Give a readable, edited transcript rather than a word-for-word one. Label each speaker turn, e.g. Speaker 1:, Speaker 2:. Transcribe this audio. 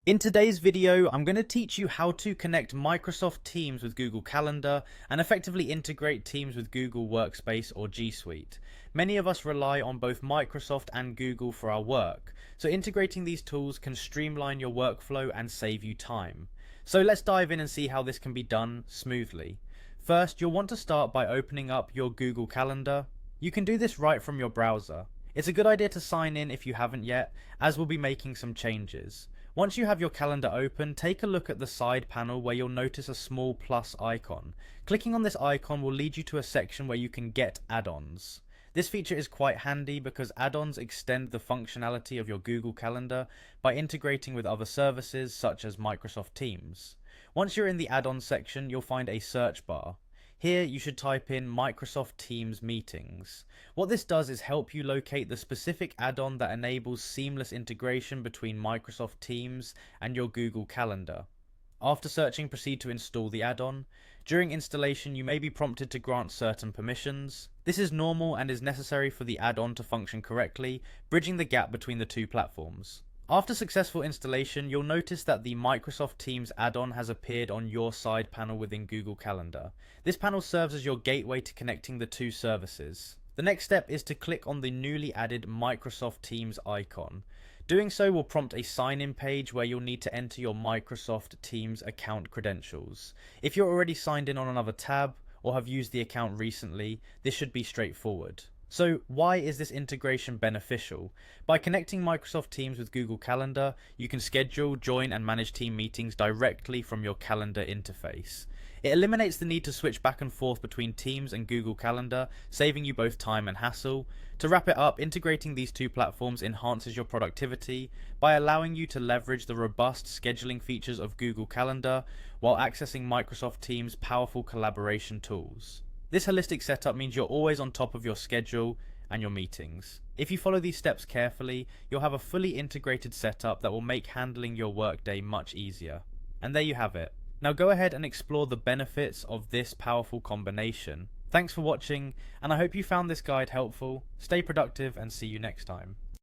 Speaker 1: In today's video, I'm going to teach you how to connect Microsoft Teams with Google Calendar and effectively integrate Teams with Google Workspace or G Suite. Many of us rely on both Microsoft and Google for our work, so integrating these tools can streamline your workflow and save you time. So let's dive in and see how this can be done smoothly. First, you'll want to start by opening up your Google Calendar. You can do this right from your browser. It's a good idea to sign in if you haven't yet, as we'll be making some changes. Once you have your calendar open, take a look at the side panel where you'll notice a small plus icon. Clicking on this icon will lead you to a section where you can get add-ons. This feature is quite handy because add-ons extend the functionality of your Google Calendar by integrating with other services such as Microsoft Teams. Once you're in the add-ons section, you'll find a search bar. Here you should type in Microsoft Teams Meetings. What this does is help you locate the specific add-on that enables seamless integration between Microsoft Teams and your Google Calendar. After searching, proceed to install the add-on. During installation, you may be prompted to grant certain permissions. This is normal and is necessary for the add-on to function correctly, bridging the gap between the two platforms. After successful installation, you'll notice that the Microsoft Teams add-on has appeared on your side panel within Google Calendar. This panel serves as your gateway to connecting the two services. The next step is to click on the newly added Microsoft Teams icon. Doing so will prompt a sign-in page where you'll need to enter your Microsoft Teams account credentials. If you're already signed in on another tab or have used the account recently, this should be straightforward. So why is this integration beneficial? By connecting Microsoft Teams with Google Calendar, you can schedule, join and manage team meetings directly from your calendar interface. It eliminates the need to switch back and forth between Teams and Google Calendar, saving you both time and hassle. To wrap it up, integrating these two platforms enhances your productivity by allowing you to leverage the robust scheduling features of Google Calendar while accessing Microsoft Teams' powerful collaboration tools. This holistic setup means you're always on top of your schedule and your meetings. If you follow these steps carefully, you'll have a fully integrated setup that will make handling your workday much easier. And there you have it. Now go ahead and explore the benefits of this powerful combination. Thanks for watching, and I hope you found this guide helpful. Stay productive and see you next time.